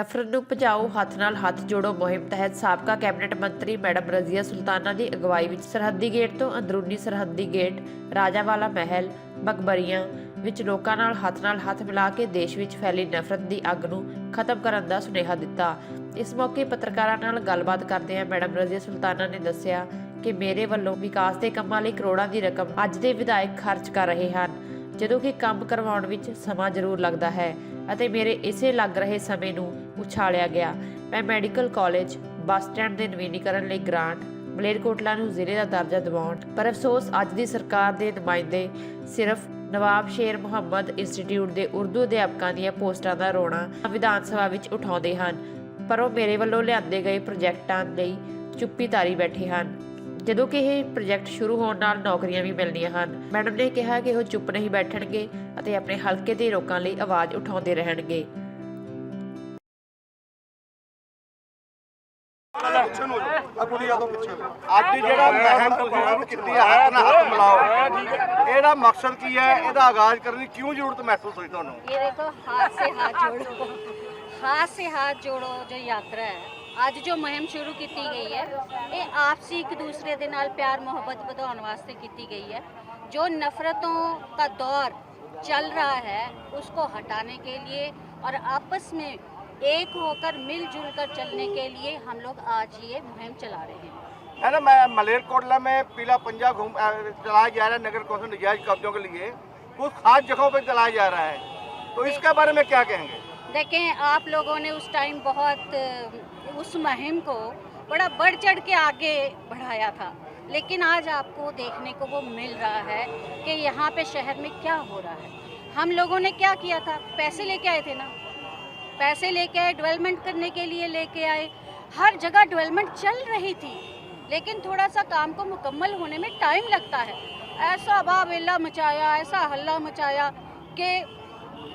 ਨਫ਼ਰਤ ਨੂੰ ਭਜਾਓ ਹੱਥ ਨਾਲ ਹੱਥ ਜੋੜੋ ਮੁਹਿੰਮ ਤਹਿਤ ਸਾਬਕਾ ਕੈਬਨਿਟ ਮੰਤਰੀ ਮੈਡਮ ਰਜ਼ੀਆ ਸੁਲਤਾਨਾ ਦੀ ਅਗਵਾਈ ਵਿੱਚ ਸਰਹੱਦੀ ਗੇਟ ਤੋਂ ਅੰਦਰੂਨੀ ਸਰਹੱਦੀ ਗੇਟ ਰਾਜਾਵਾਲਾ ਮਹਿਲ ਮਕਬਰੀਆਂ ਵਿੱਚ ਲੋਕਾਂ ਨਾਲ ਹੱਥ ਮਿਲਾ ਕੇ ਦੇਸ਼ ਵਿੱਚ ਫੈਲੀ ਨਫ਼ਰਤ ਦੀ ਅੱਗ ਨੂੰ ਖਤਮ ਕਰਨ ਦਾ ਸੁਨੇਹਾ ਦਿੱਤਾ। ਇਸ ਮੌਕੇ ਪੱਤਰਕਾਰਾਂ ਨਾਲ ਗੱਲਬਾਤ ਕਰਦਿਆਂ ਮੈਡਮ ਰਜ਼ੀਆ ਸੁਲਤਾਨਾ ਨੇ ਦੱਸਿਆ ਕਿ ਮੇਰੇ ਵੱਲੋਂ ਵਿਕਾਸ ਦੇ ਕੰਮਾਂ ਲਈ ਕਰੋੜਾਂ ਦੀ ਰਕਮ ਅੱਜ ਦੇ ਵਿਧਾਇਕ ਖਰਚ ਕਰ ਰਹੇ ਹਨ, ਜਦੋਂ ਕਿ ਕੰਮ ਕਰਵਾਉਣ ਵਿੱਚ ਸਮਾਂ ਜ਼ਰੂਰ ਲੱਗਦਾ ਹੈ ਅਤੇ ਮੇਰੇ ਇਸੇ ਲੱਗ ਰਹੇ ਸਮੇਂ ਨੂੰ ਉਛਾਲਿਆ ਗਿਆ। ਮੈਂ ਮੈਡੀਕਲ ਕਾਲਜ ਬੱਸ ਸਟੈਂਡ ਦੇ ਨਵੀਨੀਕਰਨ ਲਈ ਗ੍ਰਾਂਟ ਮਲੇਰਕੋਟਲਾ ਨੂੰ ਜ਼ਿਲ੍ਹੇ ਦਾ ਦਰਜਾ ਦਿਵਾਉਣ, ਪਰ ਅਫਸੋਸ ਅੱਜ ਦੀ ਸਰਕਾਰ ਦੇ ਨੁਮਾਇੰਦੇ ਸਿਰਫ ਨਵਾਬ ਸ਼ੇਰ ਮੁਹੰਮਦ ਇੰਸਟੀਚਿਊਟ ਦੇ ਉਰਦੂ ਅਧਿਆਪਕਾਂ ਦੀਆਂ ਪੋਸਟਾਂ ਦਾ ਰੋਣਾ ਵਿਧਾਨ ਸਭਾ ਵਿੱਚ ਉਠਾਉਂਦੇ ਹਨ, ਪਰ ਉਹ ਮੇਰੇ ਵੱਲੋਂ ਲਿਆਂਦੇ ਗਏ ਪ੍ਰੋਜੈਕਟਾਂ ਲਈ ਚੁੱਪੀ ਧਾਰੀ ਬੈਠੇ ਹਨ, ਜਦੋਂ ਕਿ ਇਹ ਪ੍ਰੋਜੈਕਟ ਸ਼ੁਰੂ ਹੋਣ ਨਾਲ ਨੌਕਰੀਆਂ ਵੀ ਮਿਲਣੀਆਂ ਹਨ। ਮੈਡਮ ਨੇ ਕਿਹਾ ਕਿ ਉਹ ਚੁੱਪ ਨਹੀਂ ਬੈਠਣਗੇ ਅਤੇ ਆਪਣੇ ਹਲਕੇ ਦੇ ਲੋਕਾਂ ਲਈ ਆਵਾਜ਼ ਉਠਾਉਂਦੇ ਰਹਿਣਗੇ। ਅੱਜ ਦੀ ਜਿਹੜਾ ਮਹਿਮ ਤੁਸੀਂ ਕੀਤੀ ਹੈ ਹੱਥ ਨਾਲ ਹੱਥ ਮਿਲਾਓ, ਇਹਦਾ ਮਕਸਦ ਕੀ ਹੈ? ਇਹਦਾ ਆਗਾਜ਼ ਕਰਨ ਦੀ ਕਿਉਂ ਜ਼ਰੂਰਤ महसूस हुई ਤੁਹਾਨੂੰ? ये देखो हाथ से हाथ जोड़ो जो यात्रा है, ਅੱਜ ਜੋ ਮੁਹਿੰਮ ਸ਼ੁਰੂ ਕੀਤੀ ਗਈ ਹੈ ਇਹ ਆਪਸੀ ਇੱਕ ਦੂਸਰੇ ਦੇ ਨਾਲ ਪਿਆਰ ਮੁਹੱਬਤ ਵਧਾਉਣ ਵਾਸਤੇ ਕੀਤੀ गई है। जो नफरतों का दौर चल रहा है उसको हटाने के लिए और आपस में एक होकर मिलजुल कर चलने के लिए हम लोग आज ये मुहिम चला रहे हैं। है ना, मैं मलेरकोटला में पीला पंजा चलाया जा रहा है नगर कौंसिल नजायज कब्जों के लिए, कुछ खास जगहों पर चलाया जा रहा है, तो इसके बारे में क्या कहेंगे? देखें, आप लोगों ने उस टाइम बहुत उस मुहिम को बड़ा बढ़ चढ़ के आगे बढ़ाया था, लेकिन आज आपको देखने को वो मिल रहा है कि यहाँ पे शहर में क्या हो रहा है। हम लोगों ने क्या किया था? पैसे लेके आए थे ना, पैसे लेके आए, डेवलपमेंट करने के लिए लेके आए, हर जगह डेवलपमेंट चल रही थी, लेकिन थोड़ा सा काम को मुकम्मल होने में टाइम लगता है। ऐसा बावेला मचाया, ऐसा हल्ला मचाया कि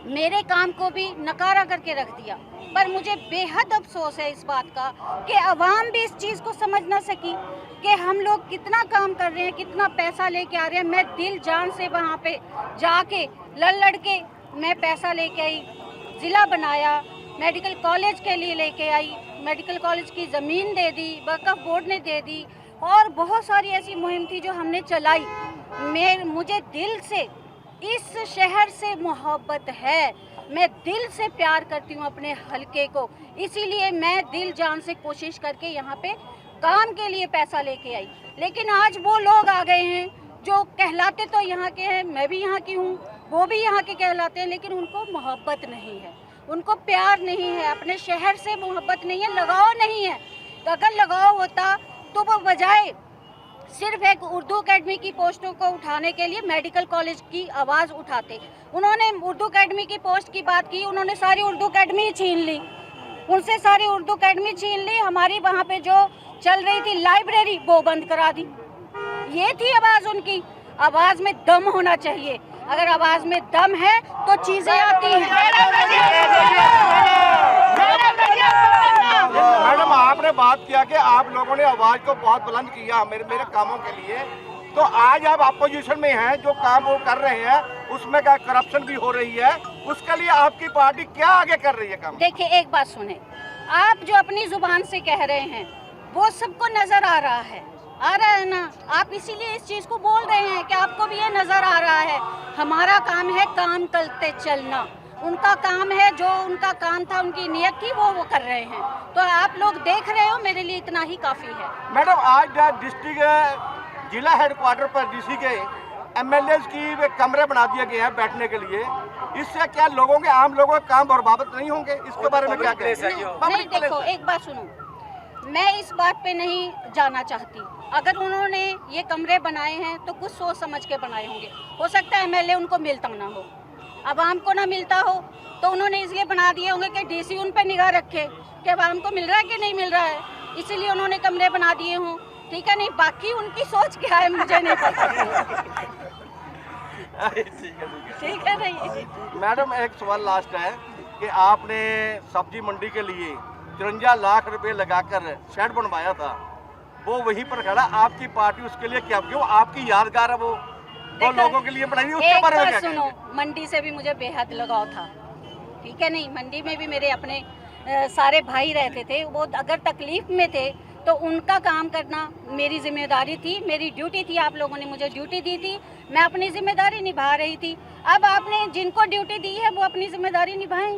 मेरे काम को भी नकारा करके रख दिया। पर मुझे बेहद अफसोस है इस बात का कि अवाम भी इस चीज़ को समझ ना सकी कि हम लोग कितना काम कर रहे हैं, कितना पैसा लेके आ रहे हैं। मैं दिल जान से वहाँ पे जाके लड़ के मैं पैसा लेके आई, ज़िला बनाया, मेडिकल कॉलेज के लिए लेके आई, मेडिकल कॉलेज की ज़मीन दे दी, वक्फ बोर्ड ने दे दी, और बहुत सारी ऐसी मुहिम थी जो हमने चलाई। मुझे दिल से इस शहर से मोहब्बत है, मैं दिल से प्यार करती हूँ अपने हलके को, इसीलिए मैं दिल जान से कोशिश करके यहाँ पे काम के लिए पैसा लेके आई। लेकिन आज वो लोग आ गए हैं जो कहलाते तो यहाँ के हैं, मैं भी यहाँ की हूँ, वो भी यहाँ के कहलाते हैं, लेकिन उनको मोहब्बत नहीं है, उनको प्यार नहीं है, अपने शहर से मोहब्बत नहीं है, लगाव नहीं है। तो अगर लगाव होता तो वो बजाय सिर्फ एक उर्दू अकेडमी की पोस्टों को उठाने के लिए मेडिकल कॉलेज की आवाज़ उठाते। उन्होंने उर्दू अकेडमी की पोस्ट की बात की, उन्होंने सारी उर्दू अकेडमी छीन ली, उनसे सारी उर्दू अकेडमी छीन ली। हमारी वहाँ पे जो चल रही थी लाइब्रेरी वो बंद करा दी। ये थी आवाज़ उनकी। आवाज़ में दम होना चाहिए, अगर आवाज़ में दम है तो चीज़ें आती हैं। मैडम, आपने बात किया कि आप लोगों ने आवाज़ को बहुत बुलंद किया मेरे कामों के लिए, तो आज आप अपोजिशन में हैं, जो काम वो कर रहे हैं उसमें क्या करप्शन भी हो रही है, उसके लिए आपकी पार्टी क्या आगे कर रही है काम? देखिए, एक बात सुने, आप जो अपनी जुबान से कह रहे हैं वो सबको नजर आ रहा है ना, आप इसीलिए इस चीज को बोल रहे हैं कि आपको भी ये नजर आ रहा है। हमारा काम है काम करते चलना, उनका काम है जो उनका काम था, उनकी नियत थी वो कर रहे हैं, तो आप लोग देख रहे हो, मेरे लिए इतना ही काफी है। मैडम, आज डिस्ट्रिक्ट जिला हेडक्वार्टर पर डीसी के एमएलए की कमरे बना दिए गए हैं बैठने के लिए, इससे क्या लोगों के आम लोगों के काम बर्बाद नहीं होंगे? इसके बारे में क्या कहेंगे? नहीं, देखो, एक बात सुनो, मैं इस बात पे नहीं जाना चाहती। अगर उन्होंने ये कमरे बनाए हैं तो कुछ सोच समझ के बनाए होंगे, हो सकता है एमएलए उनको मिलता ना हो, आवाम को ना मिलता हो, तो उन्होंने इसलिए बना दिए होंगे कि डीसी उन पे निगाह रखे कि आवाम को मिल रहा है कि नहीं मिल रहा है, इसीलिए उन्होंने कमरे बना दिए हों। ठीक है, नहीं, बाकी उनकी सोच क्या है मुझे नहीं पता। ठीक है, नहीं। मैडम, एक सवाल लास्ट है कि आपने सब्जी मंडी के लिए 54 लाख रुपए लगाकर शेड बनवाया था, वो वहीं पर खड़ा, आपकी पार्टी उसके लिए क्या, क्यों आपकी यादगार है वो लोगों के लिए बनाई, उसके बारे में क्या? सुनो, मंडी से भी मुझे बेहद लगाव था, ठीक है, नहीं, मंडी में भी मेरे अपने सारे भाई रहते थे, वो अगर तकलीफ़ में थे तो उनका काम करना मेरी जिम्मेदारी थी, मेरी ड्यूटी थी। आप लोगों ने मुझे ड्यूटी दी थी, मैं अपनी जिम्मेदारी निभा रही थी। अब आपने जिनको ड्यूटी दी है वो अपनी जिम्मेदारी निभाएं।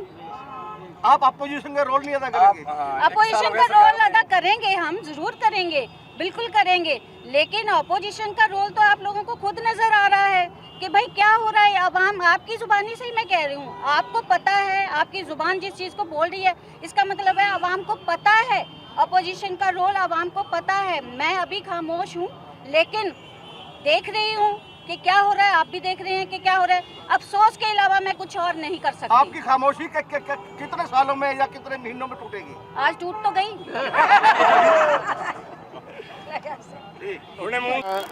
आप अपोजिशन का रोल नहीं अदा करेंगे? अपोजिशन का रोल अदा करेंगे, हम जरूर करेंगे, बिल्कुल करेंगे, लेकिन अपोजिशन का रोल तो आप लोगों को खुद नजर आ रहा है कि भाई क्या हो रहा है। अवाम आपकी जुबानी से ही मैं कह रही हूँ, आपको पता है, आपकी जुबान जिस चीज़ को बोल रही है इसका मतलब है अवाम को पता है, अपोजिशन का रोल अवाम को पता है। मैं अभी खामोश हूँ लेकिन देख रही हूँ कि क्या हो रहा है, आप भी देख रहे हैं कि क्या हो रहा है। अफसोस के अलावा मैं कुछ और नहीं कर सकती। आपकी खामोशी कितने सालों में या कितने महीनों में टूटेगी? आज टूट तो गई।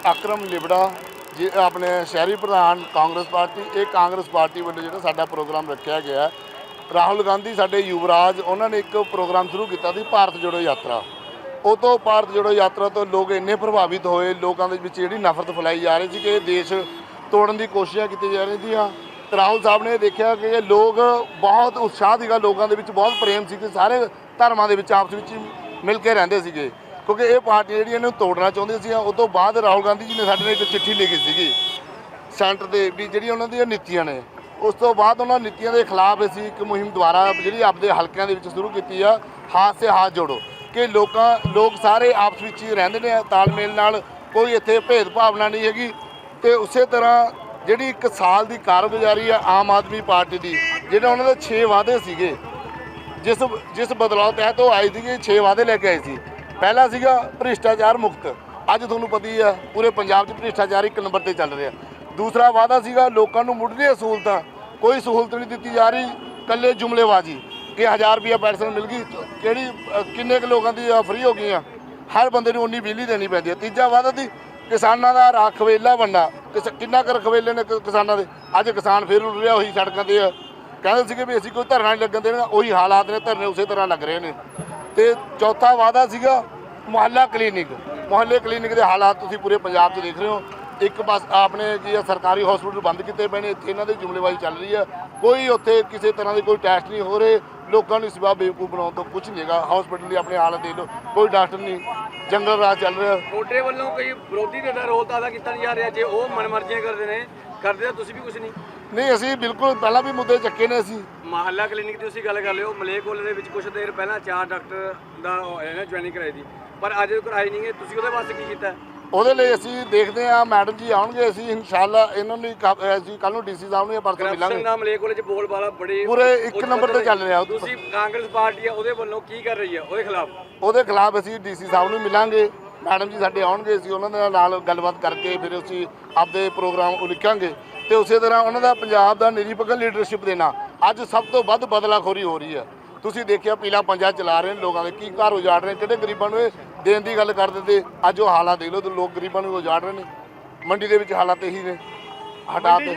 ਅਕਰਮ ਲਿਬੜਾ ਜੀ ਆਪਣੇ ਸ਼ਹਿਰੀ ਪ੍ਰਧਾਨ ਕਾਂਗਰਸ ਪਾਰਟੀ। ਇਹ ਕਾਂਗਰਸ ਪਾਰਟੀ ਵੱਲੋਂ ਜਿਹੜਾ ਸਾਡਾ ਪ੍ਰੋਗਰਾਮ ਰੱਖਿਆ ਗਿਆ, ਰਾਹੁਲ ਗਾਂਧੀ ਸਾਡੇ ਯੁਵਰਾਜ ਉਹਨਾਂ ਨੇ ਇੱਕ ਪ੍ਰੋਗਰਾਮ ਸ਼ੁਰੂ ਕੀਤਾ ਸੀ ਭਾਰਤ ਜੋੜੋ ਯਾਤਰਾ। ਉਹ ਤੋਂ ਭਾਰਤ ਜੋੜੋ ਯਾਤਰਾ ਤੋਂ ਲੋਕ ਇੰਨੇ ਪ੍ਰਭਾਵਿਤ ਹੋਏ, ਲੋਕਾਂ ਦੇ ਵਿੱਚ ਜਿਹੜੀ ਨਫ਼ਰਤ ਫੈਲਾਈ ਜਾ ਰਹੀ ਸੀ ਕਿ ਇਹ ਦੇਸ਼ ਤੋੜਨ ਦੀ ਕੋਸ਼ਿਸ਼ਾਂ ਕੀਤੀ ਜਾ ਰਹੀ ਸੀਆਂ। ਰਾਹੁਲ ਸਾਹਿਬ ਨੇ ਦੇਖਿਆ ਕਿ ਇਹ ਲੋਕ ਬਹੁਤ ਉਤਸ਼ਾਹ ਸੀਗਾ, ਲੋਕਾਂ ਦੇ ਵਿੱਚ ਬਹੁਤ ਪ੍ਰੇਮ ਸੀ ਕਿ ਸਾਰੇ ਧਰਮਾਂ ਦੇ ਵਿੱਚ ਆਪਸ ਵਿੱਚ ਮਿਲ ਕੇ ਰਹਿੰਦੇ ਸੀਗੇ, ਕਿਉਂਕਿ ਇਹ ਪਾਰਟੀ ਜਿਹੜੀ ਇਹਨੂੰ ਤੋੜਨਾ ਚਾਹੁੰਦੀ ਸੀ। ਉਸ ਤੋਂ ਬਾਅਦ ਰਾਹੁਲ ਗਾਂਧੀ ਜੀ ਨੇ ਸਾਡੇ ਨਾਲ ਇੱਕ ਚਿੱਠੀ ਲਿਖੀ ਸੀਗੀ ਸੈਂਟਰ ਦੇ ਵੀ ਜਿਹੜੀਆਂ ਉਹਨਾਂ ਦੀਆਂ ਨੀਤੀਆਂ ਨੇ। ਉਸ ਤੋਂ ਬਾਅਦ ਉਹਨਾਂ ਨੀਤੀਆਂ ਦੇ ਖਿਲਾਫ ਅਸੀਂ ਇੱਕ ਮੁਹਿੰਮ ਦੁਆਰਾ ਜਿਹੜੀ ਆਪਦੇ ਹਲਕਿਆਂ ਦੇ ਵਿੱਚ ਸ਼ੁਰੂ ਕੀਤੀ ਆ, ਹਾਥ ਸੇ ਹਾਥ ਜੋੜੋ, ਕਿ ਲੋਕ ਸਾਰੇ ਆਪਸ ਵਿੱਚ ਹੀ ਰਹਿੰਦੇ ਨੇ ਤਾਲਮੇਲ ਨਾਲ, ਕੋਈ ਇੱਥੇ ਭੇਦ ਭਾਵਨਾ ਨਹੀਂ ਹੈਗੀ। ਤੇ ਉਸੇ ਤਰ੍ਹਾਂ ਜਿਹੜੀ 1 ਸਾਲ ਦੀ ਕਾਰਗੁਜ਼ਾਰੀ ਆ ਆਮ ਆਦਮੀ ਪਾਰਟੀ ਦੀ, ਜਿਹੜੇ ਉਹਨਾਂ ਦੇ 6 ਵਾਅਦੇ ਸੀਗੇ, ਜਿਸ ਬਦਲਾਅ ਤਹਿਤ ਉਹ ਆਈ ਸੀਗੀ, 6 ਵਾਅਦੇ ਲੈ ਕੇ ਆਏ ਸੀ। ਪਹਿਲਾ ਸੀਗਾ ਭ੍ਰਿਸ਼ਟਾਚਾਰ ਮੁਕਤ, ਅੱਜ ਤੁਹਾਨੂੰ ਪਤਾ ਹੀ ਆ ਪੂਰੇ ਪੰਜਾਬ 'ਚ ਭ੍ਰਿਸ਼ਟਾਚਾਰ 1 ਨੰਬਰ ਤੇ ਚੱਲ ਰਿਹਾ। ਦੂਸਰਾ ਵਾਅਦਾ ਸੀਗਾ ਲੋਕਾਂ ਨੂੰ ਮੁੱਢਲੀਆਂ ਸਹੂਲਤਾਂ, ਕੋਈ ਸਹੂਲਤ ਨਹੀਂ ਦਿੱਤੀ ਜਾ ਰਹੀ, ਇਕੱਲੇ ਜੁਮਲੇਬਾਜ਼ੀ ਕਿ 1000 ਰੁਪਇਆ ਪੈਨਸ਼ਨ ਮਿਲ ਗਈ, ਕਿੰਨੇ ਕੁ ਲੋਕਾਂ ਦੀ ਫ੍ਰੀ ਹੋ ਗਈਆਂ, ਹਰ ਬੰਦੇ ਨੂੰ ਉਨੀ ਬਿਜਲੀ ਦੇਣੀ ਪੈਂਦੀ ਹੈ। ਤੀਜਾ ਵਾਅਦਾ ਸੀ ਕਿਸਾਨਾਂ ਦਾ ਰਖਵੇਲਾ ਬਣਨਾ, ਕਿੰਨਾ ਕੁ ਰਖਵੇਲੇ ਨੇ ਕਿਸਾਨਾਂ ਦੇ, ਅੱਜ ਕਿਸਾਨ ਫਿਰ ਉੱਡ ਰਿਹਾ ਉਹੀ ਸੜਕਾਂ 'ਤੇ ਆ। ਕਹਿੰਦੇ ਸੀਗੇ ਵੀ ਅਸੀਂ ਕੋਈ ਧਰਨਾ ਨਹੀਂ ਲੱਗਣ ਦੇਣਾ, ਉਹੀ ਹਾਲਾਤ ਨੇ, ਧਰਨੇ ਉਸੇ ਤਰ੍ਹਾਂ ਲੱਗ ਰਹੇ ਨੇ। ਤੇ ਚੌਥਾ ਵਾਅਦਾ ਸੀਗਾ ਮੁਹੱਲਾ ਕਲੀਨਿਕ ਦੇ ਹਾਲਾਤ ਤੁਸੀਂ ਪੂਰੇ ਪੰਜਾਬ 'ਚ ਦੇਖ ਰਹੇ ਹੋ। ਇੱਕ ਬਸ ਆਪਣੇ ਕੀ ਸਰਕਾਰੀ ਹਸਪੀਟਲ ਬੰਦ ਕੀਤੇ ਪਏ ਨੇ, ਇੱਥੇ ਇਹਨਾਂ ਦੀ ਜੁਮਲੇਬਾਜ਼ੀ ਚੱਲ ਰਹੀ ਹੈ, ਕੋਈ ਉੱਥੇ ਕਿਸੇ ਤਰ੍ਹਾਂ ਦੇ ਕੋਈ ਟੈਸਟ ਨਹੀਂ ਹੋ ਰਹੇ, ਲੋਕਾਂ ਨੂੰ ਸਿਵਾ ਬੇਵਕੂਫ ਬਣਾਉਣ ਤੋਂ ਕੁਝ ਨਹੀਂ ਹੈਗਾ। ਹਸਪੀਟਲ ਦੀ ਆਪਣੀ ਹਾਲਤ ਦੇਖ ਲਓ, ਕੋਈ ਡਾਕਟਰ ਨਹੀਂ, ਜੰਗਲ ਰਾਜ ਚੱਲ ਰਿਹਾ। ਤੁਹਾਡੇ ਵੱਲੋਂ ਕੋਈ ਵਿਰੋਧੀ ਧਿਰ ਦਾ ਰੋਲ ਤਾਂ ਅਦਾ ਕੀਤਾ ਨਹੀਂ ਜਾ ਰਿਹਾ, ਜੇ ਉਹ ਮਨਮਰਜ਼ੀਆਂ ਕਰਦੇ ਤਾਂ ਤੁਸੀਂ ਵੀ ਕੁਝ ਨਹੀਂ ਅਸੀਂ ਬਿਲਕੁਲ ਪਹਿਲਾਂ ਵੀ ਮੁੱਦੇ ਚੱਕੇ ਨੇ। ਅਸੀਂ ਮੁਹੱਲਾ ਕਲੀਨਿਕ ਦੀ ਤੁਸੀਂ ਗੱਲ ਕਰ ਲਿਓ, ਮਲੇਰਕੋਟਲੇ ਦੇ ਵਿੱਚ ਕੁਝ ਦੇਰ ਪਹਿਲਾਂ 4 ਡਾਕਟਰ ਦਾ ਜੁਆਇਨਿੰਗ ਕਰਾਈ ਦੀ, ਪਰ ਅੱਜ ਕਰਾਈ ਨਹੀਂ ਗਏ, ਤੁਸੀਂ ਉਹਦੇ ਵਾਸਤੇ ਕੀ ਕੀਤਾ? ਉਹਦੇ ਲਈ ਅਸੀਂ ਦੇਖਦੇ ਹਾਂ, ਮੈਡਮ ਜੀ ਆਉਣਗੇ, ਅਸੀਂ ਇਨਸ਼ਾਅੱਲਾ ਇਹਨਾਂ ਨੂੰ ਅਸੀਂ ਕੱਲ ਨੂੰ ਡੀਸੀ ਸਾਹਿਬ ਨੂੰ ਪਰਸੋਂ ਮਿਲਾਂਗੇ। ਨਾਮ ਮਲੇਰਕੋਟਲੇ 'ਚ ਬੋਲ ਬਾਲਾ ਬੜੇ ਪੂਰੇ 1 ਨੰਬਰ ਤੇ ਚੱਲ ਰਿਹਾ। ਤੁਸੀਂ ਕਾਂਗਰਸ ਪਾਰਟੀ ਆ ਉਹਦੇ ਵੱਲੋਂ ਕੀ ਕਰ ਰਹੀ ਆ ਉਹਦੇ ਖਿਲਾਫ ਅਸੀਂ ਡੀਸੀ ਸਾਹਿਬ ਨੂੰ ਮਿਲਾਂਗੇ, ਮੈਡਮ ਜੀ ਸਾਡੇ ਆਉਣਗੇ, ਅਸੀਂ ਉਹਨਾਂ ਦੇ ਨਾਲ ਗੱਲਬਾਤ ਕਰਕੇ ਫਿਰ ਅਸੀਂ ਆਪਦੇ ਪ੍ਰੋਗਰਾਮ ਉਲੀਕਾਂਗੇ। ਤੇ ਉਸੇ ਤਰ੍ਹਾਂ ਉਹਨਾਂ ਦਾ ਪੰਜਾਬ ਦਾ ਨਿਰੀਪੱਖ ਲੀਡਰਸ਼ਿਪ ਦੇਣਾ। ਅੱਜ ਸਭ ਤੋਂ ਵੱਧ ਬਦਲਾਖੋਰੀ ਹੋ ਰਹੀ ਹੈ, ਤੁਸੀਂ ਦੇਖਿਆ ਪੀਲਾ ਪੰਜਾ ਚਲਾ ਰਹੇ ਨੇ, ਲੋਕਾਂ ਦੇ ਕੀ ਘਰ ਉਜਾੜ ਰਹੇ ਨੇ, ਕਿਹੜੇ ਗਰੀਬਾਂ ਨੂੰ ਇਹ ਦੇਣ ਦੀ ਗੱਲ ਕਰਦੇ ਤੇ ਅੱਜ ਉਹ ਹਾਲਾਤ ਦੇਖ ਲਓ ਤੇ ਲੋਕ ਗਰੀਬਾਂ ਨੂੰ ਉਜਾੜ ਰਹੇ ਨੇ। ਮੰਡੀ ਦੇ ਵਿੱਚ ਹਾਲਾਤ ਇਹੀ ਨੇ।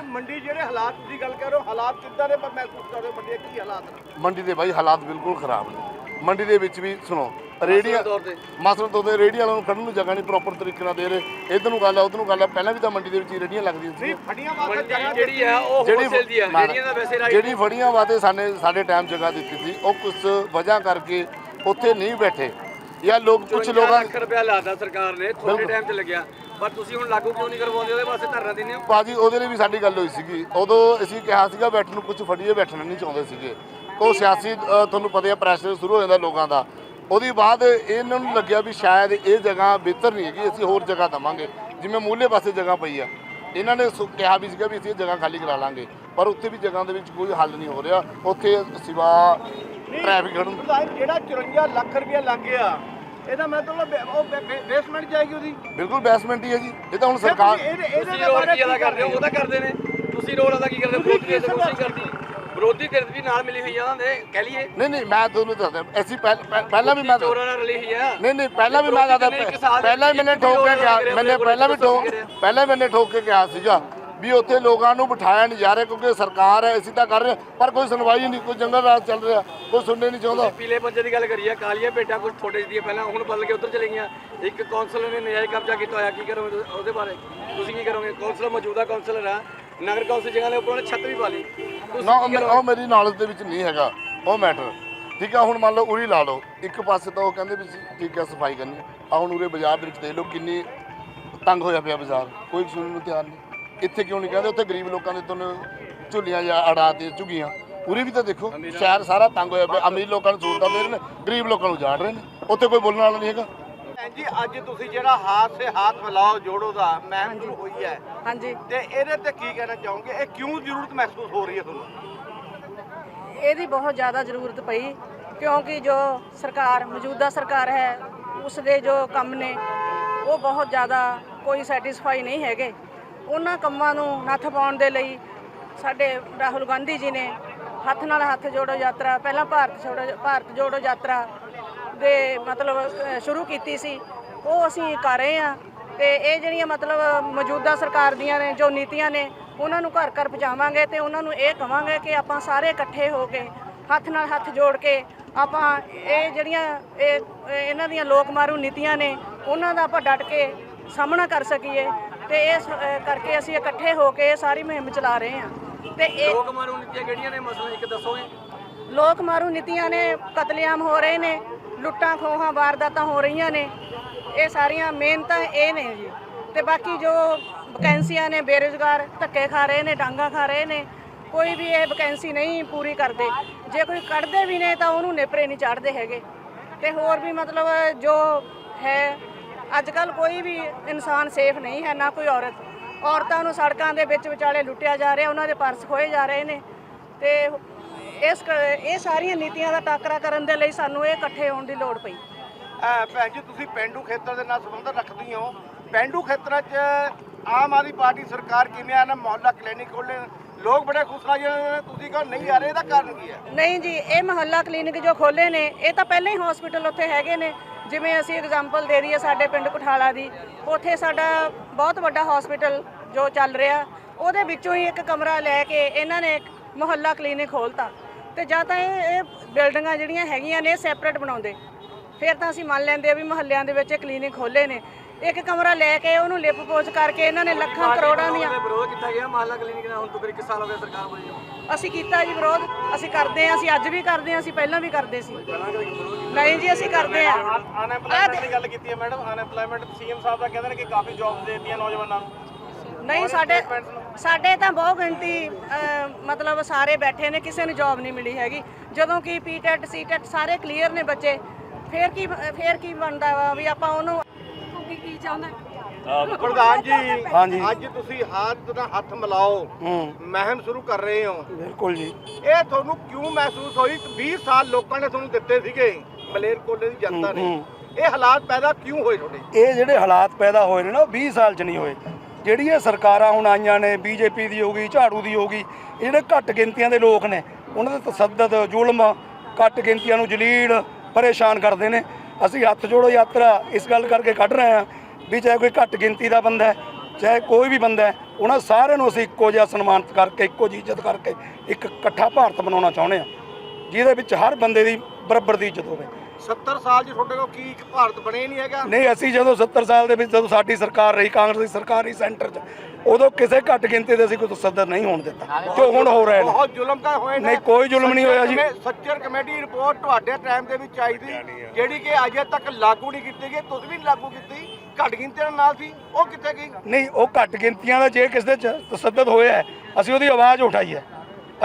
ਮੰਡੀ ਜਿਹੜੇ ਹਾਲਾਤ ਦੀ ਗੱਲ ਕਰ ਰਹੇ ਹੋ, ਹਾਲਾਤ ਕਿੱਦਾਂ ਦੇ ਮਹਿਸੂਸ ਕਰ ਰਹੇ ਹੋ? ਮੰਡੀ ਦੇ ਕੀ ਹਾਲਾਤ ਨੇ? ਮੰਡੀ ਦੇ ਬਾਈ ਹਾਲਾਤ ਬਿਲਕੁਲ ਖਰਾਬ ਨੇ। ਮੰਡੀ ਦੇ ਵਿੱਚ ਵੀ ਸੁਣੋ, ਰੇਹੜੀਆਂ ਮਸਲਨ ਤੋਂ ਰੇਹੜੀਆਂ ਵਾਲਿਆਂ ਨੂੰ ਖੜਨ ਨੂੰ ਜਗ੍ਹਾ ਨਹੀਂ ਪ੍ਰੋਪਰ ਤਰੀਕੇ ਨਾਲ ਦੇ ਰਹੇ, ਇੱਧਰ ਨੂੰ ਗੱਲ ਆ ਉੱਧਰ ਨੂੰ ਗੱਲ ਆ। ਪਹਿਲਾਂ ਵੀ ਤਾਂ ਮੰਡੀ ਦੇ ਵਿੱਚ ਰੇਹੜੀਆਂ ਲੱਗਦੀਆਂ ਸੀ, ਜਿਹੜੀ ਆ ਉਹ ਹੋਲਸੇਲ ਦੀ ਆ, ਰੇਹੜੀਆਂ ਦਾ ਵੈਸੇ ਜਿਹੜੀ ਫੜੀਆਂ ਵਾਸਤੇ ਸਾਡੇ ਟਾਈਮ ਜਗ੍ਹਾ ਦਿੱਤੀ ਸੀ, ਉਹ ਕੁਝ ਵਜ੍ਹਾ ਕਰਕੇ ਉੱਥੇ ਨਹੀਂ ਬੈਠੇ ਜਾਂ ਕੁਝ ਲੋਕਾਂ ਲੱਖ ਰੁਪਇਆ ਲਾਦਾ ਸਰਕਾਰ ਨੇ, ਥੋੜੇ ਟਾਈਮ 'ਚ ਲੱਗਿਆ, ਪਰ ਤੁਸੀਂ ਹੁਣ ਲਾਗੂ ਕਿਉਂ ਨਹੀਂ ਕਰਵਾਉਂਦੇ? ਉਹਦੇ ਵਾਸਤੇ ਧਰਨਾ ਦਿੰਦੇ ਹੋ ਭਾਜੀ। ਉਹਦੇ ਲਈ ਵੀ ਸਾਡੀ ਗੱਲ ਹੋਈ ਸੀਗੀ, ਉਦੋਂ ਅਸੀਂ ਕਿਹਾ ਸੀਗਾ ਬੈਠਣ ਨੂੰ, ਕੁਝ ਫੜੀਏ ਬੈਠਣਾ ਨਹੀਂ ਚਾਹੁੰਦੇ ਸੀਗੇ। ਉਹ ਸਿਆਸੀ ਤੁਹਾਨੂੰ ਪਤਾ ਹੈ ਪ੍ਰੈਸ਼ਰ ਸ਼ੁਰੂ ਹੋ ਜਾਂਦਾ ਲੋਕਾਂ ਦਾ। ਉਹਦੀ ਬਾਅਦ ਇਹਨਾਂ ਨੂੰ ਲੱਗਿਆ ਵੀ ਸ਼ਾਇਦ ਇਹ ਜਗ੍ਹਾ ਬਿਹਤਰ ਨਹੀਂ ਹੈਗੀ, ਅਸੀਂ ਹੋਰ ਜਗ੍ਹਾ ਦੇਵਾਂਗੇ, ਜਿਵੇਂ ਮੂਹਰਲੇ ਪਾਸੇ ਜਗ੍ਹਾ ਪਈ ਆ। ਇਹਨਾਂ ਨੇ ਕਿਹਾ ਵੀ ਸੀਗਾ ਵੀ ਅਸੀਂ ਇਹ ਜਗ੍ਹਾ ਖਾਲੀ ਕਰਾ ਲਾਂਗੇ, ਪਰ ਉੱਥੇ ਵੀ ਜਗ੍ਹਾ ਦੇ ਵਿੱਚ ਕੋਈ ਹੱਲ ਨਹੀਂ ਹੋ ਰਿਹਾ। ਉੱਥੇ ਸਿਵਾ ਟ੍ਰੈਫਿਕ ਖੜਨ ਜਿਹੜਾ 54 ਲੱਖ ਰੁਪਇਆ ਲੱਗ ਗਿਆ, ਇਹਦਾ ਮਤਲਬ ਉਹ ਬੇਸਮੈਂਟ ਜਾਏਗੀ ਉਹਦੀ? ਬਿਲਕੁਲ ਬੇਸਮੈਂਟ ਹੀ ਹੈ ਜੀ। ਇਹ ਤਾਂ ਹੁਣ ਸਰਕਾਰ ਤੁਸੀਂ ਰੋਲ ਕੀ ਅਦਾ ਕਰਦੇ ਹੋ? ਉਹ ਤਾਂ ਕਰਦੇ ਨੇ, ਤੁਸੀਂ ਰੋਲ ਅਦਾ ਕੀ ਕਰਦੇ? ਵਿਰੋਧੀ ਧਿਰ ਵੀ ਨਾਲ ਮਿਲੀ ਹੋਈ ਆ ਉਹਨਾਂ ਦੇ, ਕਹਿ ਲਈਏ। ਨਹੀਂ ਮੈਂ ਤੁਹਾਨੂੰ ਦੱਸਦਾ, ਅਸੀਂ ਪਹਿਲਾਂ ਵੀ ਮੈਂ ਚੋਰਾਂ ਨਾਲ ਰਲੀ ਹੋਈ ਆ। ਨਹੀਂ ਪਹਿਲਾਂ ਵੀ ਮੈਂ ਜ਼ਿਆਦਾ ਪਹਿਲਾਂ ਮੈਨੇ ਠੋਕ ਕੇ ਕਿਹਾ, ਮੈਨੇ ਠੋਕ ਕੇ ਕਿਹਾ ਸੀਗਾ ਵੀ ਉੱਥੇ ਲੋਕਾਂ ਨੂੰ ਬਿਠਾਇਆ ਨਹੀਂ ਜਾ ਰਿਹਾ, ਕਿਉਂਕਿ ਸਰਕਾਰ ਹੈ, ਅਸੀਂ ਤਾਂ ਕਰ ਰਹੇ, ਪਰ ਕੋਈ ਸੁਣਵਾਈ ਨਹੀਂ, ਕੋਈ ਜੰਗਲ ਰਾਜ ਚੱਲ ਰਿਹਾ, ਕੋਈ ਸੁਣਨੇ ਨਹੀਂ ਚਾਹੁੰਦਾ। ਪੀਲੇ ਪੰਜੇ ਦੀ ਗੱਲ ਕਰੀਏ, ਕਾਲੀਆਂ ਭੇਡਾਂ ਕੁਝ ਛੋਟੇ ਜਿਹੇ ਪਹਿਲਾਂ ਹੁਣ ਬਦਲ ਕੇ ਉੱਧਰ ਚਲੇ ਗਈਆਂ। ਇੱਕ ਕੌਂਸਲਰ ਨੇ ਨਜਾਇਜ਼ ਕਬਜ਼ਾ ਕੀਤਾ ਹੋਇਆ, ਕੀ ਕਰੋਗੇ ਉਹਦੇ ਬਾਰੇ? ਤੁਸੀਂ ਕੀ ਕਰੋਗੇ? ਕੌਂਸਲਰ ਮੌਜੂਦਾ ਕੌਂਸਲਰ ਆ, ਨਗਰ ਕੌਂਸਲ ਜਗ੍ਹਾ ਦੇ ਉੱਪਰ ਉਹਨੇ ਛੱਤ ਵੀ ਪਾ ਲਈ। ਨਾ ਉਹ ਮੇਰੀ ਨੌਲੇਜ ਦੇ ਵਿੱਚ ਨਹੀਂ ਹੈਗਾ ਉਹ ਮੈਟਰ। ਠੀਕ ਆ। ਹੁਣ ਮੰਨ ਲਓ ਉਰੀ ਲਾ ਲਓ, ਇੱਕ ਪਾਸੇ ਤਾਂ ਉਹ ਕਹਿੰਦੇ ਵੀ ਠੀਕ ਆ ਸਫਾਈ ਕਰਨੀ ਆ, ਹੁਣ ਉਰੇ ਬਾਜ਼ਾਰ ਦੇ ਵਿੱਚ ਦੇਖ ਲਓ ਕਿੰਨੀ ਤੰਗ ਹੋਇਆ ਪਿਆ ਬਾਜ਼ਾਰ, ਕੋਈ ਸੁਣਨ ਨੂੰ ਤਿਆਰ ਨਹੀਂ। ਇੱਥੇ ਕਿਉਂ ਨਹੀਂ ਕਹਿੰਦੇ, ਉੱਥੇ ਗਰੀਬ ਲੋਕਾਂ ਦੇ ਤੋਂ ਝੁੱਲੀਆਂ ਜਾਂ ਅੜਾ ਤੇ ਝੁੱਗੀਆਂ, ਉਰੇ ਵੀ ਤਾਂ ਦੇਖੋ ਸ਼ਹਿਰ ਸਾਰਾ ਤੰਗ ਹੋਇਆ ਪਿਆ। ਅਮੀਰ ਲੋਕਾਂ ਨੂੰ ਸਹੂਲਤਾਂ ਦੇ ਰਹੇ ਨੇ, ਗਰੀਬ ਲੋਕਾਂ ਨੂੰ ਜਾੜ ਰਹੇ ਨੇ, ਉੱਥੇ ਕੋਈ ਬੋਲਣ ਵਾਲਾ ਨਹੀਂ ਹੈਗਾ। ਭੈਣ ਜੀ ਅੱਜ ਤੁਸੀਂ ਜਿਹੜਾ ਹਾਥ ਸੇ ਹਾਥ ਮਿਲਾਓ ਜੋੜੋ ਦਾ ਮੁਹਿੰਮ ਸ਼ੁਰੂ ਹੋਈ ਹੈ, ਹਾਂਜੀ, ਤੇ ਇਹਦੇ ਤੇ ਕੀ ਕਹਿਣਾ ਚਾਹੋਗੇ? ਇਹ ਕਿਉਂ ਜ਼ਰੂਰਤ ਮਹਿਸੂਸ ਹੋ ਰਹੀ ਹੈ ਤੁਹਾਨੂੰ? ਇਹਦੀ ਬਹੁਤ ਜ਼ਿਆਦਾ ਜ਼ਰੂਰਤ ਪਈ ਕਿਉਂਕਿ ਜੋ ਸਰਕਾਰ ਮੌਜੂਦਾ ਸਰਕਾਰ ਹੈ ਉਸ ਦੇ ਜੋ ਕੰਮ ਨੇ ਉਹ ਬਹੁਤ ਜ਼ਿਆਦਾ ਕੋਈ ਸੈਟੀਸਫਾਈ ਨਹੀਂ ਹੈਗੇ। ਉਹਨਾਂ ਕੰਮਾਂ ਨੂੰ ਨੱਥ ਪਾਉਣ ਦੇ ਲਈ ਸਾਡੇ ਰਾਹੁਲ ਗਾਂਧੀ ਜੀ ਨੇ ਹੱਥ ਨਾਲ ਹੱਥ ਜੋੜੋ ਯਾਤਰਾ, ਪਹਿਲਾਂ ਭਾਰਤ ਜੋੜੋ ਯਾਤਰਾ ਦੇ ਮਤਲਬ ਸ਼ੁਰੂ ਕੀਤੀ ਸੀ, ਉਹ ਅਸੀਂ ਕਰ ਰਹੇ ਹਾਂ। ਤੇ ਇਹ ਜਿਹੜੀਆਂ ਮਤਲਬ ਮੌਜੂਦਾ ਸਰਕਾਰ ਦੀਆਂ ਨੇ ਜੋ ਨੀਤੀਆਂ ਨੇ ਉਹਨਾਂ ਨੂੰ ਘਰ ਘਰ ਪਹੁੰਚਾਵਾਂਗੇ ਤੇ ਉਹਨਾਂ ਨੂੰ ਇਹ ਕਵਾਂਗੇ ਕਿ ਆਪਾਂ ਸਾਰੇ ਇਕੱਠੇ ਹੋ ਕੇ ਹੱਥ ਨਾਲ ਹੱਥ ਜੋੜ ਕੇ ਆਪਾਂ ਇਹ ਜਿਹੜੀਆਂ ਇਹਨਾਂ ਦੀਆਂ ਲੋਕ ਮਾਰੂ ਨੀਤੀਆਂ ਨੇ ਉਹਨਾਂ ਦਾ ਆਪਾਂ ਡਟ ਕੇ ਸਾਹਮਣਾ ਕਰ ਸਕੀਏ। ਤੇ ਇਸ ਕਰਕੇ ਅਸੀਂ ਇਕੱਠੇ ਹੋ ਕੇ ਇਹ ਸਾਰੀ ਮੁਹਿੰਮ ਚਲਾ ਰਹੇ ਹਾਂ। ਤੇ ਇਹ ਲੋਕ ਮਾਰੂ ਨੀਤੀਆਂ ਕਿਹੜੀਆਂ ਨੇ, ਮਸਲਾ ਇੱਕ ਦੱਸੋਗੇ? ਲੋਕ ਮਾਰੂ ਨੀਤੀਆਂ ਨੇ, ਕਤਲੇਆਮ ਹੋ ਰਹੇ ਨੇ, ਲੁੱਟਾਂ ਖੋਹਾਂ ਵਾਰਦਾਤਾਂ ਹੋ ਰਹੀਆਂ ਨੇ, ਇਹ ਸਾਰੀਆਂ ਮੇਨ ਤਾਂ ਇਹ ਨੇ ਜੀ। ਤੇ ਬਾਕੀ ਜੋ ਵੈਕੈਂਸੀਆਂ ਨੇ, ਬੇਰੁਜ਼ਗਾਰ ਧੱਕੇ ਖਾ ਰਹੇ ਨੇ, ਡਾਂਗਾ ਖਾ ਰਹੇ ਨੇ, ਕੋਈ ਵੀ ਇਹ ਵੈਕੈਂਸੀ ਨਹੀਂ ਪੂਰੀ ਕਰਦੇ। ਜੇ ਕੋਈ ਕੱਢਦੇ ਵੀ ਨੇ ਤਾਂ ਉਹਨੂੰ ਨੇਪਰੇ ਨਹੀਂ ਚੜ੍ਹਦੇ ਹੈਗੇ। ਤੇ ਹੋਰ ਵੀ ਮਤਲਬ ਜੋ ਹੈ ਅੱਜ ਕੱਲ੍ਹ ਕੋਈ ਵੀ ਇਨਸਾਨ ਸੇਫ ਨਹੀਂ ਹੈ, ਨਾ ਕੋਈ ਔਰਤਾਂ ਨੂੰ ਸੜਕਾਂ ਦੇ ਵਿੱਚ ਵਿਚਾਲੇ ਲੁੱਟਿਆ ਜਾ ਰਿਹਾ, ਉਹਨਾਂ ਦੇ ਪਰਸ ਖੋਏ ਜਾ ਰਹੇ ਨੇ। ਤੇ ਇਹ ਸਾਰੀਆਂ ਨੀਤੀਆਂ ਦਾ ਟਾਕਰਾ ਕਰਨ ਦੇ ਲਈ ਸਾਨੂੰ ਇਹ ਇਕੱਠੇ ਹੋਣ ਦੀ ਲੋੜ ਪਈ। ਭੈਣ ਜੀ ਤੁਸੀਂ ਪਿੰਡੂ ਖੇਤਰ ਦੇ ਨਾਲ ਸੰਬੰਧ ਰੱਖਦੀ ਹੋ, ਪਿੰਡੂ ਖੇਤਰਾਂ 'ਚ ਆਮ ਆਦਮੀ ਪਾਰਟੀ ਸਰਕਾਰ ਕਿਵੇਂ ਆ ਨਾ ਮੁਹੱਲਾ ਕਲੀਨਿਕ ਖੋਲ੍ਹੇ, ਲੋਕ ਬੜੇ ਖੁਸ਼ ਨਜ਼ਰ ਨੇ, ਤੁਸੀਂ ਕਹੋ ਨਹੀਂ ਆ ਰਹੇ, ਇਹਦਾ ਕਾਰਨ ਕੀ ਹੈ? ਨਹੀਂ ਜੀ, ਇਹ ਮੁਹੱਲਾ ਕਲੀਨਿਕ ਜੋ ਖੋਲ੍ਹੇ ਨੇ ਇਹ ਤਾਂ ਪਹਿਲਾਂ ਹੀ ਹਸਪੀਟਲ ਉੱਥੇ ਹੈਗੇ ਨੇ। ਜਿਵੇਂ ਅਸੀਂ ਐਗਜ਼ਾਮਪਲ ਦੇ ਦਈਏ ਸਾਡੇ ਪਿੰਡ ਕੁਠਾਲਾ ਦੀ, ਉੱਥੇ ਸਾਡਾ ਬਹੁਤ ਵੱਡਾ ਹਸਪੀਟਲ ਜੋ ਚੱਲ ਰਿਹਾ, ਉਹਦੇ ਵਿੱਚੋਂ ਹੀ ਇੱਕ ਕਮਰਾ ਲੈ ਕੇ ਇਹਨਾਂ ਨੇ ਮੁਹੱਲਾ ਕਲੀਨਿਕ ਖੋਲ੍ਹਤਾ। ਤੇ ਜਾਂ ਤਾਂ ਇਹ ਬਿਲਡਿੰਗਾਂ ਜਿਹੜੀਆਂ ਹੈਗੀਆਂ ਨੇ ਸੈਪਰੇਟ ਬਣਾਉਂਦੇ, ਫਿਰ ਤਾਂ ਅਸੀਂ ਮੰਨ ਲੈਂਦੇ ਆ ਵੀ ਮੁਹੱਲਿਆਂ ਦੇ ਵਿੱਚ ਕਲੀਨਿਕ ਖੋਲ੍ਹੇ ਨੇ। ਇੱਕ ਕਮਰਾ ਲੈ ਕੇ ਉਹਨੂੰ ਲਿਪ ਪੋਚ ਕਰਕੇ ਇਹਨਾਂ ਨੇ ਲੱਖਾਂ ਕਰੋੜਾਂ ਦੀਆਂ। ਵਿਰੋਧ ਕੀਤਾ ਗਿਆ ਮਹੱਲਾ ਕਲੀਨਿਕ ਨਾਲ, ਹੁਣ ਤੱਕ 1 ਸਾਲ ਹੋ ਗਿਆ ਸਰਕਾਰ ਬਣੀ ਨੂੰ। ਅਸੀਂ ਕੀਤਾ ਜੀ ਵਿਰੋਧ, ਅਸੀਂ ਕਰਦੇ ਹਾਂ, ਅਸੀਂ ਅੱਜ ਵੀ ਕਰਦੇ ਹਾਂ, ਅਸੀਂ ਪਹਿਲਾਂ ਵੀ ਕਰਦੇ ਸੀ। ਨਹੀਂ ਜੀ ਅਸੀਂ ਕਰਦੇ ਹਾਂ। ਅਨਐਮਪਲੋਇਮੈਂਟ ਦੀ ਗੱਲ ਕੀਤੀ ਹੈ ਮੈਡਮ, ਅਨਐਮਪਲੋਇਮੈਂਟ ਸੀਐਮ ਸਾਹਿਬ ਦਾ ਕਹਿੰਦੇ ਨੇ ਕਿ ਕਾਫੀ ਜੌਬਸ ਦੇ ਦਿੱਤੀਆਂ ਨੌਜਵਾਨਾਂ ਨੂੰ। ਨਹੀਂ, ਸਾਡੇ ਤਾਂ ਬਹੁਤ ਗਿਣਤੀ ਮਤਲਬ ਸਾਰੇ ਬੈਠੇ ਨੇ, ਕਿਸੇ ਨੂੰ ਜੌਬ ਨਹੀਂ ਮਿਲੀ ਹੈਗੀ। ਜਦੋਂ ਕਿ ਪੀਟੈਟ ਸੀਟੈਟ ਸਾਰੇ ਕਲੀਅਰ ਨੇ ਬੱਚੇ, ਫੇਰ ਕੀ ਬਣਦਾ ਵਾ ਵੀ ਆਪਾਂ ਉਹਨੂੰ ਕੀ ਚਾਹੁੰਦਾ। ਪ੍ਰਧਾਨ ਜੀ ਅੱਜ ਤੁਸੀਂ ਹੱਥ ਨਾਲ ਹੱਥ ਮਿਲਾਓ ਮੁਹਿੰਮ ਸ਼ੁਰੂ ਕਰ ਰਹੇ ਹੋ। ਬਿਲਕੁਲ ਜੀ। ਇਹ ਤੁਹਾਨੂੰ ਕਿਉਂ ਮਹਿਸੂਸ ਹੋਈ? 20 ਸਾਲ ਲੋਕਾਂ ਨੇ ਤੁਹਾਨੂੰ ਦਿੱਤੇ ਸੀਗੇ, ਮਲੇਰਕੋਟਲੇ ਦੀ ਜਨਤਾ ਨੇ, ਇਹ ਹਾਲਾਤ ਪੈਦਾ ਕਿਉਂ ਹੋਏ ਤੁਹਾਡੇ? ਇਹ ਜਿਹੜੇ ਹਾਲਾਤ ਪੈਦਾ ਹੋਏ ਨੇ ਨਾ 20 ਸਾਲ 'ਚ ਨਹੀਂ ਹੋਏ। ਜਿਹੜੀਆਂ ਸਰਕਾਰਾਂ ਹੁਣ ਆਈਆਂ ਨੇ, ਬੀਜੇਪੀ ਦੀ ਹੋ ਗਈ, ਝਾੜੂ ਦੀ ਹੋ ਗਈ, ਇਹ ਜਿਹੜੇ ਘੱਟ ਗਿਣਤੀਆਂ ਦੇ ਲੋਕ ਨੇ ਉਹਨਾਂ ਦੇ ਤਸੱਦਦ, ਜ਼ੁਲਮ, ਘੱਟ ਗਿਣਤੀਆਂ ਨੂੰ ਜਲੀਲ ਪਰੇਸ਼ਾਨ ਕਰਦੇ ਨੇ। ਅਸੀਂ ਹੱਥ ਜੋੜੋ ਯਾਤਰਾ ਇਸ ਗੱਲ ਕਰਕੇ ਕੱਢ ਰਹੇ ਹਾਂ ਵੀ ਚਾਹੇ ਕੋਈ ਘੱਟ ਗਿਣਤੀ ਦਾ ਬੰਦਾ ਹੈ, ਚਾਹੇ ਕੋਈ ਵੀ ਬੰਦਾ ਹੈ, ਉਹਨਾਂ ਸਾਰਿਆਂ ਨੂੰ ਅਸੀਂ ਇੱਕੋ ਜਿਹਾ ਸਨਮਾਨਿਤ ਕਰਕੇ, ਇੱਕੋ ਜਿਹੀ ਇੱਜ਼ਤ ਕਰਕੇ ਇੱਕ ਇਕੱਠਾ ਭਾਰਤ ਬਣਾਉਣਾ ਚਾਹੁੰਦੇ ਹਾਂ, ਜਿਹਦੇ ਵਿੱਚ ਹਰ ਬੰਦੇ ਦੀ ਬਰਾਬਰ ਦੀ ਇੱਜ਼ਤ ਹੋਵੇ। 70 ਸਾਲ 'ਚ ਤੁਹਾਡੇ ਕੋਲ ਕੀ ਇੱਕ ਭਾਰਤ ਬਣੇ ਨਹੀਂ ਹੈਗਾ? ਨਹੀਂ, ਅਸੀਂ ਜਦੋਂ 70 ਸਾਲ ਦੇ ਵਿੱਚ ਜਦੋਂ ਸਾਡੀ ਸਰਕਾਰ ਰਹੀ, ਕਾਂਗਰਸ ਦੀ ਸਰਕਾਰ ਰਹੀ ਸੈਂਟਰ 'ਚ, ਉਦੋਂ ਕਿਸੇ ਘੱਟ ਗਿਣਤੀ ਦੇ ਅਸੀਂ ਕੋਈ ਤਸੱਦਦ ਨਹੀਂ ਹੋਣ ਦਿੱਤਾ ਜੋ ਹੁਣ ਹੋ ਰਿਹਾ ਬਹੁਤ ਜ਼ੁਲਮ ਤਾਂ ਹੋਏ ਨੇ। ਨਹੀਂ, ਕੋਈ ਜ਼ੁਲਮ ਨਹੀਂ ਹੋਇਆ ਜੀ। ਸੱਚਰ ਕਮੇਟੀ ਰਿਪੋਰਟ ਤੁਹਾਡੇ ਟਾਈਮ ਦੇ ਵਿੱਚ ਆਈ ਸੀ, ਜਿਹੜੀ ਕਿ ਅਜੇ ਤੱਕ ਲਾਗੂ ਨਹੀਂ ਕੀਤੀ ਗਈ। ਤੁਸੀਂ ਵੀ ਨਹੀਂ ਲਾਗੂ ਕੀਤੀ, ਘੱਟ ਗਿਣਤੀਆਂ ਨਾਲ ਸੀ, ਉਹ ਕਿੱਥੇ ਗਈ? ਨਹੀਂ, ਉਹ ਘੱਟ ਗਿਣਤੀਆਂ ਦਾ ਜੇ ਕਿਸੇ ਦੇ ਤਸੱਦਦ ਹੋਇਆ ਹੈ, ਅਸੀਂ ਉਹਦੀ ਆਵਾਜ਼ ਉਠਾਈ ਹੈ,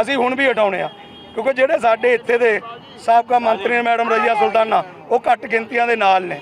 ਅਸੀਂ ਹੁਣ ਵੀ ਉਠਾਉਣੇ ਆ। ਕਿਉਂਕਿ ਜਿਹੜੇ ਸਾਡੇ ਇੱਥੇ ਦੇ ਸਾਬਕਾ ਮੰਤਰੀ ਨੇ ਮੈਡਮ ਰਜ਼ੀਆ ਸੁਲਤਾਨਾ, ਉਹ ਘੱਟ ਗਿਣਤੀਆਂ ਦੇ ਨਾਲ ਨੇ।